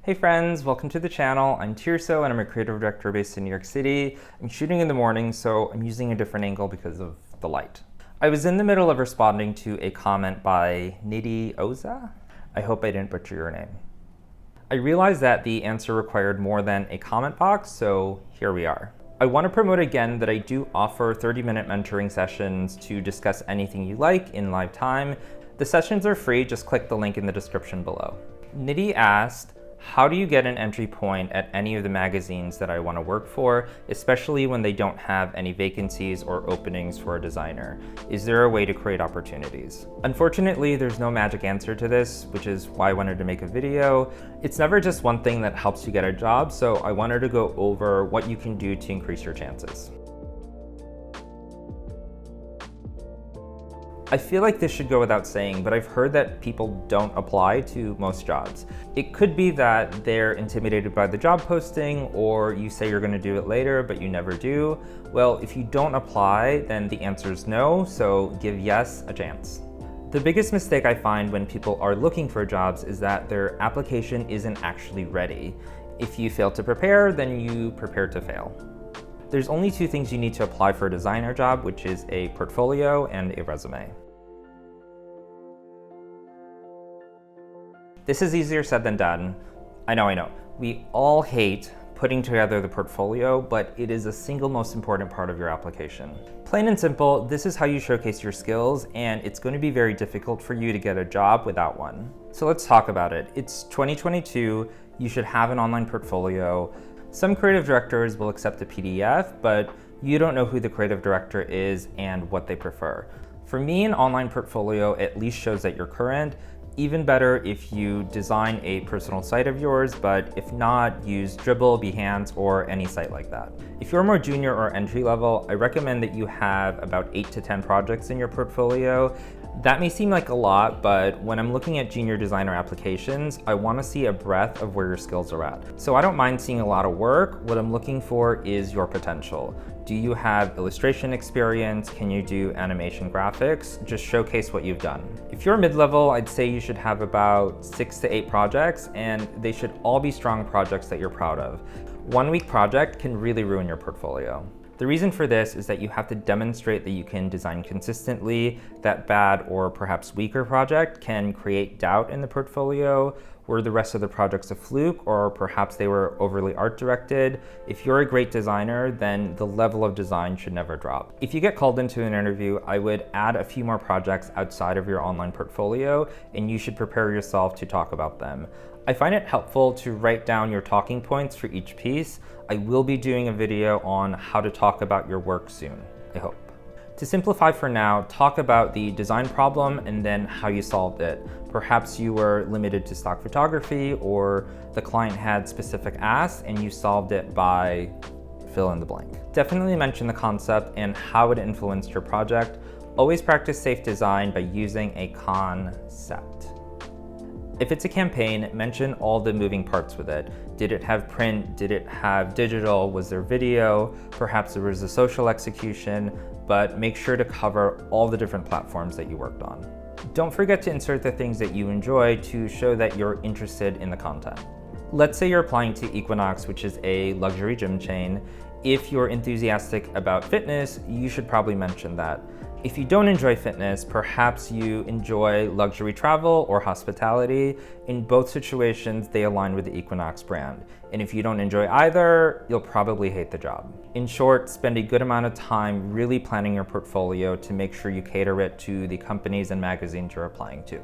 Hey friends, welcome to the channel. I'm Tirso and I'm a creative director based in New York City. I'm shooting in the morning, so I'm using a different angle because of the light. I was in the middle of responding to a comment by Nidhi Oza. I hope I didn't butcher your name. I realized that the answer required more than a comment box, so here we are. I want to promote again that I do offer 30-minute mentoring sessions to discuss anything you like in live time. The sessions are free, just click the link in the description below. Nidhi asked, how do you get an entry point at any of the magazines that I want to work for, especially when they don't have any vacancies or openings for a designer? Is there a way to create opportunities? Unfortunately, there's no magic answer to this, which is why I wanted to make a video. It's never just one thing that helps you get a job, so I wanted to go over what you can do to increase your chances. I feel like this should go without saying, but I've heard that people don't apply to most jobs. It could be that they're intimidated by the job posting, or you say you're going to do it later, but you never do. Well, if you don't apply, then the answer is no, so give yes a chance. The biggest mistake I find when people are looking for jobs is that their application isn't actually ready. If you fail to prepare, then you prepare to fail. There's only two things you need to apply for a designer job, which is a portfolio and a resume. This is easier said than done. I know. We all hate putting together the portfolio, but it is the single most important part of your application. Plain and simple, this is how you showcase your skills, and it's going to be very difficult for you to get a job without one. So let's talk about it. It's 2022, you should have an online portfolio. Some creative directors will accept a PDF, but you don't know who the creative director is and what they prefer. For me, an online portfolio at least shows that you're current. Even better if you design a personal site of yours, but if not, use Dribbble, Behance, or any site like that. If you're more junior or entry level, I recommend that you have about 8 to 10 projects in your portfolio. That may seem like a lot, but when I'm looking at junior designer applications, I want to see a breadth of where your skills are at. So I don't mind seeing a lot of work. What I'm looking for is your potential. Do you have illustration experience? Can you do animation graphics? Just showcase what you've done. If you're mid-level, I'd say you should have about 6 to 8 projects, and they should all be strong projects that you're proud of. One weak project can really ruin your portfolio. The reason for this is that you have to demonstrate that you can design consistently. That bad or perhaps weaker project can create doubt in the portfolio. Were the rest of the projects a fluke, or perhaps they were overly art directed? If you're a great designer, then the level of design should never drop. If you get called into an interview, I would add a few more projects outside of your online portfolio, and you should prepare yourself to talk about them. I find it helpful to write down your talking points for each piece. I will be doing a video on how to talk about your work soon, I hope. To simplify for now, talk about the design problem and then how you solved it. Perhaps you were limited to stock photography, or the client had specific asks and you solved it by fill in the blank. Definitely mention the concept and how it influenced your project. Always practice safe design by using a concept. If it's a campaign, mention all the moving parts with it. Did it have print? Did it have digital? Was there video? Perhaps there was a social execution, but make sure to cover all the different platforms that you worked on. Don't forget to insert the things that you enjoy to show that you're interested in the content. Let's say you're applying to Equinox, which is a luxury gym chain. If you're enthusiastic about fitness, you should probably mention that. If you don't enjoy fitness, perhaps you enjoy luxury travel or hospitality. In both situations, they align with the Equinox brand. And if you don't enjoy either, you'll probably hate the job. In short, spend a good amount of time really planning your portfolio to make sure you cater it to the companies and magazines you're applying to.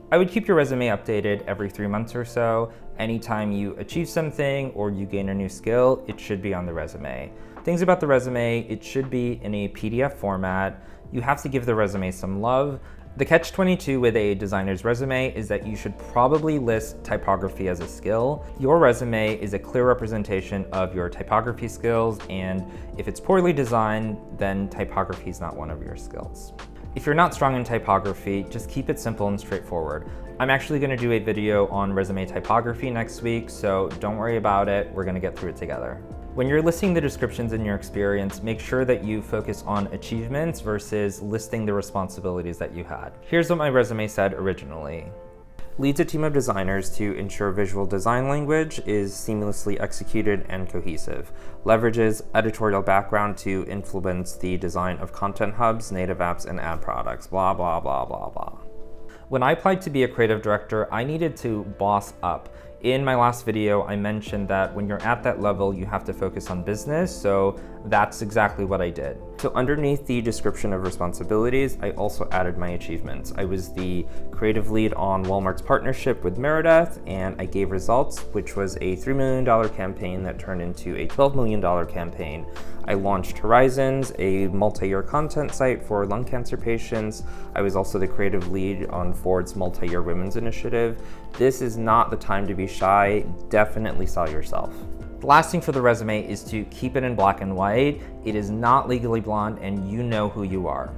I would keep your resume updated every 3 months or so. Anytime you achieve something or you gain a new skill, it should be on the resume. Things about the resume, it should be in a PDF format. You have to give the resume some love. The catch-22 with a designer's resume is that you should probably list typography as a skill. Your resume is a clear representation of your typography skills, and if it's poorly designed, then typography is not one of your skills. If you're not strong in typography, just keep it simple and straightforward. I'm actually going to do a video on resume typography next week, so don't worry about it. We're going to get through it together. When you're listing the descriptions in your experience, make sure that you focus on achievements versus listing the responsibilities that you had. Here's what my resume said originally. Leads a team of designers to ensure visual design language is seamlessly executed and cohesive. Leverages editorial background to influence the design of content hubs, native apps, and ad products, blah, blah, blah, blah, blah. When I applied to be a creative director, I needed to boss up. In my last video, I mentioned that when you're at that level, you have to focus on business, so that's exactly what I did. So underneath the description of responsibilities, I also added my achievements. I was the creative lead on Walmart's partnership with Meredith, and I gave results, which was a $3 million campaign that turned into a $12 million campaign. I launched Horizons, a multi-year content site for lung cancer patients. I was also the creative lead on Ford's multi-year women's initiative. This is not the time to be shy. Definitely sell yourself. The last thing for the resume is to keep it in black and white. It is not Legally Blonde, and you know who you are.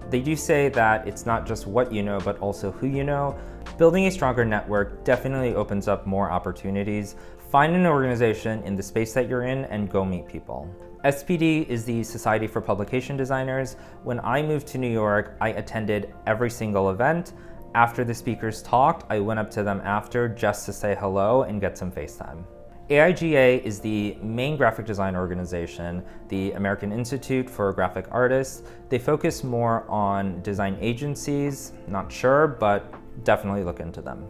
They do say that it's not just what you know, but also who you know. Building a stronger network definitely opens up more opportunities. Find an organization in the space that you're in and go meet people. SPD is the Society for Publication Designers. When I moved to New York, I attended every single event. After the speakers talked, I went up to them after just to say hello and get some FaceTime. AIGA is the main graphic design organization, the American Institute for Graphic Artists. They focus more on design agencies, not sure, but definitely look into them.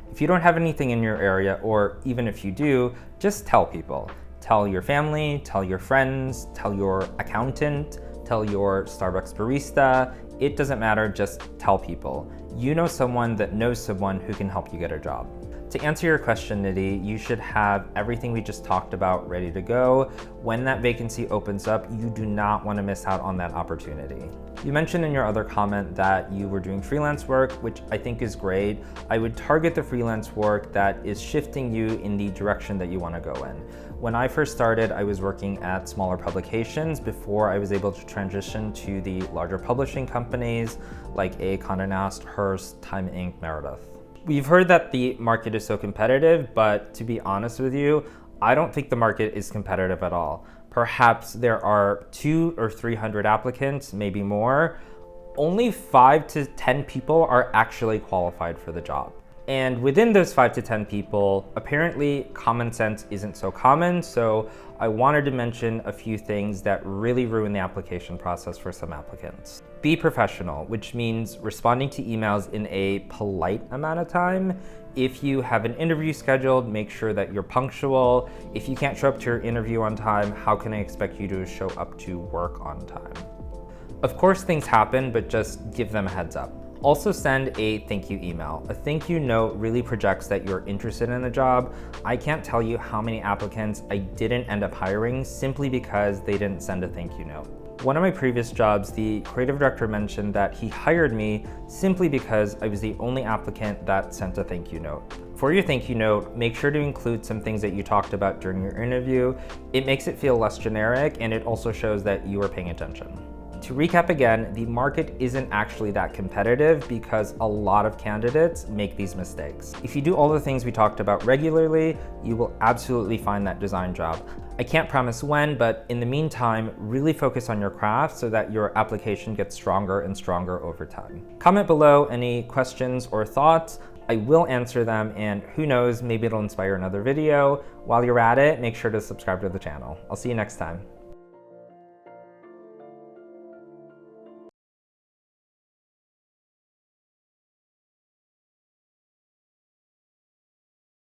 If you don't have anything in your area, or even if you do, just tell people. Tell your family, tell your friends, tell your accountant, tell your Starbucks barista. It doesn't matter, just tell people. You know someone that knows someone who can help you get a job. To answer your question, Nidhi, you should have everything we just talked about ready to go. When that vacancy opens up, you do not want to miss out on that opportunity. You mentioned in your other comment that you were doing freelance work, which I think is great. I would target the freelance work that is shifting you in the direction that you want to go in. When I first started, I was working at smaller publications before I was able to transition to the larger publishing companies like A. Condé Nast, Hearst, Time Inc., Meredith. We've heard that the market is so competitive, but to be honest with you, I don't think the market is competitive at all. Perhaps there are 200 or 300 applicants, maybe more. Only 5 to 10 people are actually qualified for the job. And within those 5 to 10 people, apparently common sense isn't so common, so I wanted to mention a few things that really ruin the application process for some applicants. Be professional, which means responding to emails in a polite amount of time. If you have an interview scheduled, make sure that you're punctual. If you can't show up to your interview on time, how can I expect you to show up to work on time? Of course, things happen, but just give them a heads up. Also send a thank you email. A thank you note really projects that you're interested in the job. I can't tell you how many applicants I didn't end up hiring simply because they didn't send a thank you note. One of my previous jobs, the creative director mentioned that he hired me simply because I was the only applicant that sent a thank you note. For your thank you note, make sure to include some things that you talked about during your interview. It makes it feel less generic, and it also shows that you are paying attention. To recap again, the market isn't actually that competitive because a lot of candidates make these mistakes. If you do all the things we talked about regularly, you will absolutely find that design job. I can't promise when, but in the meantime, really focus on your craft so that your application gets stronger and stronger over time. Comment below any questions or thoughts. I will answer them, and who knows, maybe it'll inspire another video. While you're at it, make sure to subscribe to the channel. I'll see you next time.